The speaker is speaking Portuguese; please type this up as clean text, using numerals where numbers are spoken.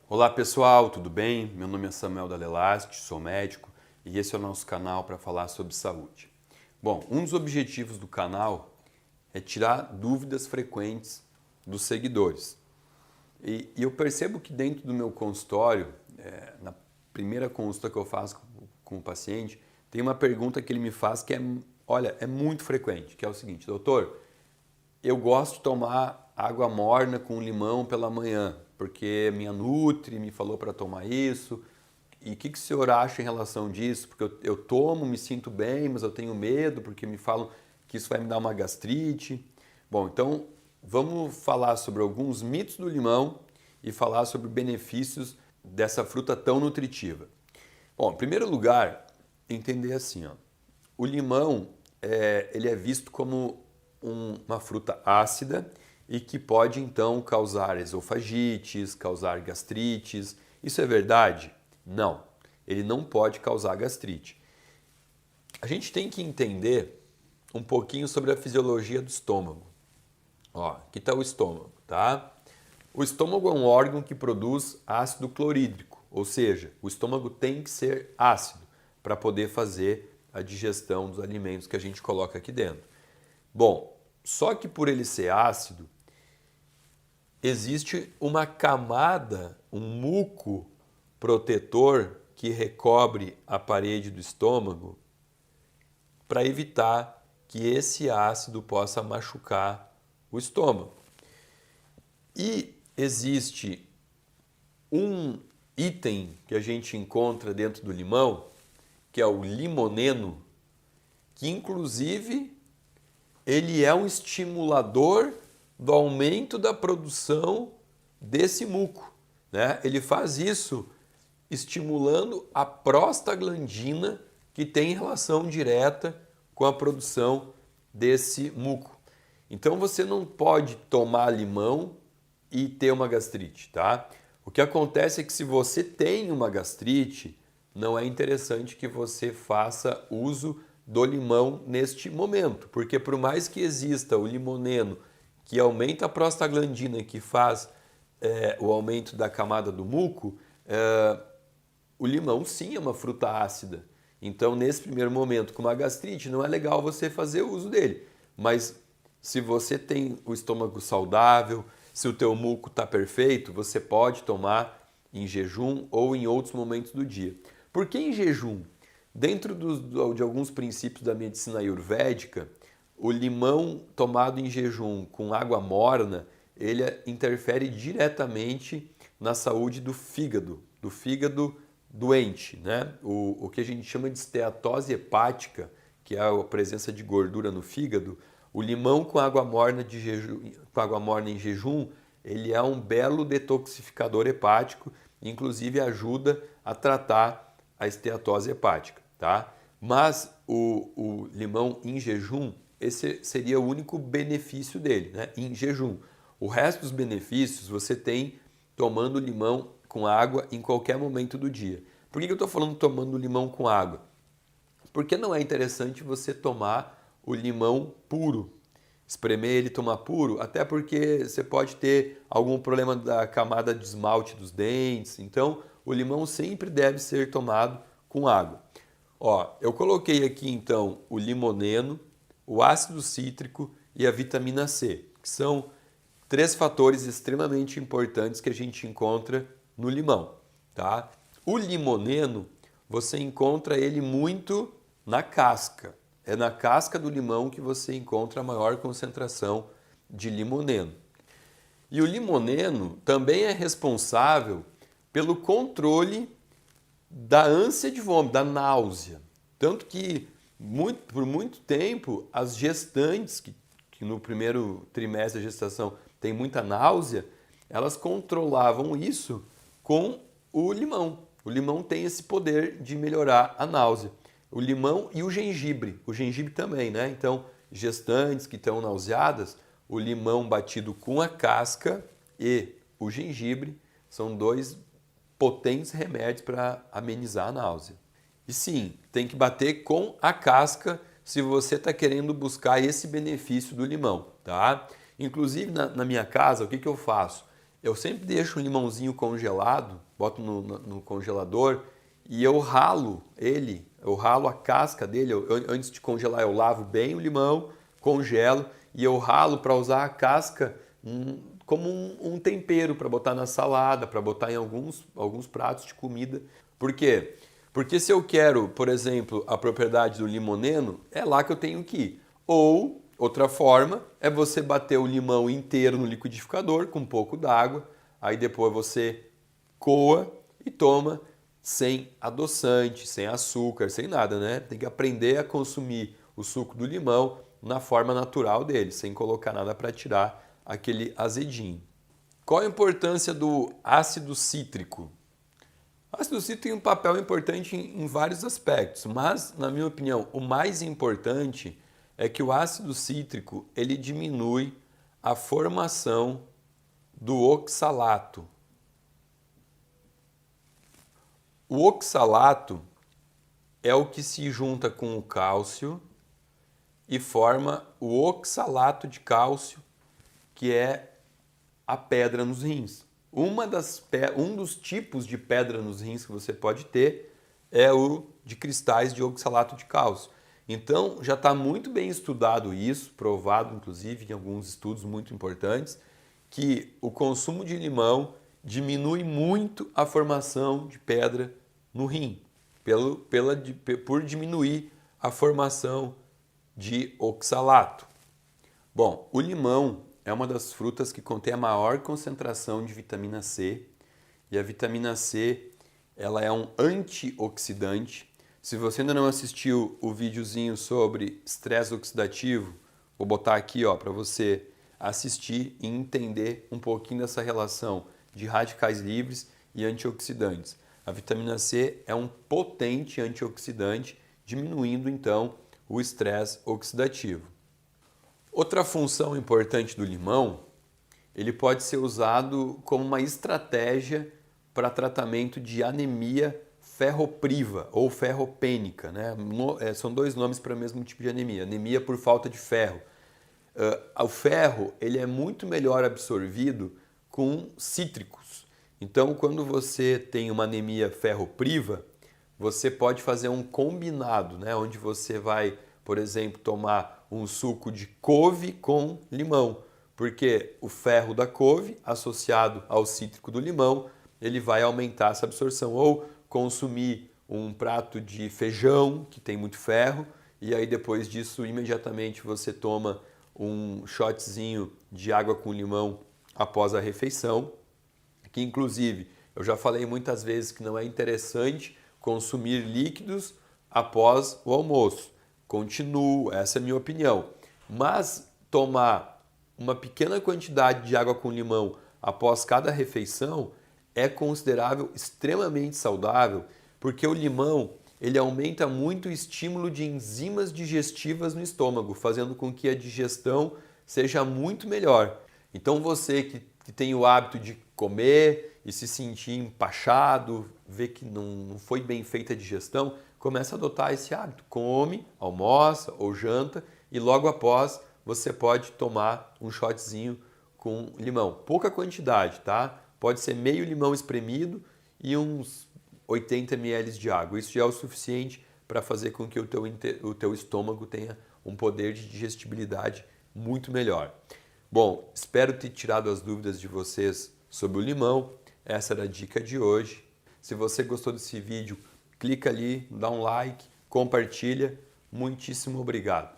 Olá pessoal, tudo bem? Meu nome é Samuel Dalelast, sou médico e esse é o nosso canal para falar sobre saúde. Bom, um dos objetivos do canal é tirar dúvidas frequentes dos seguidores. E eu percebo que dentro do meu consultório, na primeira consulta que eu faço com o paciente, tem uma pergunta que ele me faz que é muito frequente, que é o seguinte: doutor, eu gosto de tomar água morna com limão pela manhã, porque minha nutri me falou para tomar isso. E o que o senhor acha em relação disso? Porque eu tomo, me sinto bem, mas eu tenho medo porque me falam que isso vai me dar uma gastrite. Bom, então vamos falar sobre alguns mitos do limão e falar sobre benefícios dessa fruta tão nutritiva. Bom, em primeiro lugar, entender assim, ó, o limão ele é visto como uma fruta ácida e que pode então causar esofagites, causar gastrites. Isso é verdade? Não, ele não pode causar gastrite. A gente tem que entender um pouquinho sobre a fisiologia do estômago. Ó, aqui está o estômago, tá? O estômago é um órgão que produz ácido clorídrico, ou seja, o estômago tem que ser ácido para poder fazer a digestão dos alimentos que a gente coloca aqui dentro. Bom, só que por ele ser ácido, existe uma camada, um muco protetor que recobre a parede do estômago para evitar que esse ácido possa machucar o estômago. E existe um item que a gente encontra dentro do limão, que é o limoneno, que inclusive ele é um estimulador do aumento da produção desse muco, né? Ele faz isso estimulando a prostaglandina, que tem relação direta com a produção desse muco. Então você não pode tomar limão e ter uma gastrite, tá? O que acontece é que se você tem uma gastrite, não é interessante que você faça uso do limão neste momento, porque por mais que exista o limoneno que aumenta a prostaglandina, que faz o aumento da camada do muco, o limão sim é uma fruta ácida. Então, nesse primeiro momento, com uma gastrite, não é legal você fazer uso dele. Mas se você tem o estômago saudável, se o teu muco está perfeito, você pode tomar em jejum ou em outros momentos do dia. Por que em jejum? Dentro de alguns princípios da medicina ayurvédica, o limão tomado em jejum com água morna, ele interfere diretamente na saúde do fígado doente, né? O que a gente chama de esteatose hepática, que é a presença de gordura no fígado. O limão com água morna em jejum, ele é um belo detoxificador hepático, inclusive ajuda a tratar a esteatose hepática, tá? Mas o limão em jejum, esse seria o único benefício dele, né? Em jejum. O resto dos benefícios você tem tomando limão com água em qualquer momento do dia. Por que eu estou falando tomando limão com água? Porque não é interessante você tomar o limão puro, espremer ele e tomar puro, até porque você pode ter algum problema da camada de esmalte dos dentes. Então, o limão sempre deve ser tomado com água. Ó, eu coloquei aqui então o limoneno, o ácido cítrico e a vitamina C, que são 3 fatores extremamente importantes que a gente encontra no limão, tá? O limoneno, você encontra ele muito na casca. É na casca do limão que você encontra a maior concentração de limoneno. E o limoneno também é responsável pelo controle da ânsia de vômito, da náusea. Tanto que, por muito tempo, as gestantes que no primeiro trimestre da gestação tem muita náusea, elas controlavam isso com o limão. O limão tem esse poder de melhorar a náusea. O limão e o gengibre também, né? Então, gestantes que estão nauseadas, o limão batido com a casca e o gengibre são 2 potentes remédios para amenizar a náusea. E sim, tem que bater com a casca se você está querendo buscar esse benefício do limão, tá? Inclusive na minha casa, o que eu faço? Eu sempre deixo um limãozinho congelado, boto no congelador e eu ralo ele, eu ralo a casca dele. Antes de congelar, eu lavo bem o limão, congelo e eu ralo para usar a casca como um tempero para botar na salada, para botar em alguns pratos de comida. Por quê? Porque se eu quero, por exemplo, a propriedade do limoneno, é lá que eu tenho que ir. Ou, outra forma, é você bater o limão inteiro no liquidificador com um pouco d'água, aí depois você coa e toma sem adoçante, sem açúcar, sem nada, né? Tem que aprender a consumir o suco do limão na forma natural dele, sem colocar nada para tirar aquele azedinho. Qual a importância do ácido cítrico? O ácido cítrico tem um papel importante em vários aspectos, mas, na minha opinião, o mais importante é que o ácido cítrico ele diminui a formação do oxalato. O oxalato é o que se junta com o cálcio e forma o oxalato de cálcio, que é a pedra nos rins. Um dos tipos de pedra nos rins que você pode ter é o de cristais de oxalato de cálcio. Então já está muito bem estudado isso, provado inclusive em alguns estudos muito importantes, que o consumo de limão diminui muito a formação de pedra no rim, por diminuir a formação de oxalato. Bom, o limão é uma das frutas que contém a maior concentração de vitamina C, e a vitamina C ela é um antioxidante. Se você ainda não assistiu o videozinho sobre estresse oxidativo, vou botar aqui para você assistir e entender um pouquinho dessa relação de radicais livres e antioxidantes. A vitamina C é um potente antioxidante, diminuindo então o estresse oxidativo. Outra função importante do limão, ele pode ser usado como uma estratégia para tratamento de anemia ferropriva ou ferropênica, né? São dois nomes para o mesmo tipo de anemia, anemia por falta de ferro. O ferro ele é muito melhor absorvido com cítricos. Então, quando você tem uma anemia ferropriva, você pode fazer um combinado, né? Onde você vai, por exemplo, tomar um suco de couve com limão, porque o ferro da couve, associado ao cítrico do limão, ele vai aumentar essa absorção. Ou consumir um prato de feijão, que tem muito ferro, e aí depois disso, imediatamente você toma um shotzinho de água com limão após a refeição, que inclusive eu já falei muitas vezes que não é interessante consumir líquidos após o almoço. Continuo, essa é a minha opinião. Mas tomar uma pequena quantidade de água com limão após cada refeição é considerável extremamente saudável, porque o limão ele aumenta muito o estímulo de enzimas digestivas no estômago, fazendo com que a digestão seja muito melhor. Então você que tem o hábito de comer e se sentir empachado, ver que não foi bem feita a digestão, começa a adotar esse hábito. Come, almoça ou janta e logo após você pode tomar um shotzinho com limão. Pouca quantidade, tá? Pode ser meio limão espremido e uns 80 ml de água. Isso já é o suficiente para fazer com que o teu estômago tenha um poder de digestibilidade muito melhor. Bom, espero ter tirado as dúvidas de vocês sobre o limão. Essa era a dica de hoje. Se você gostou desse vídeo, clica ali, dá um like, compartilha. Muitíssimo obrigado.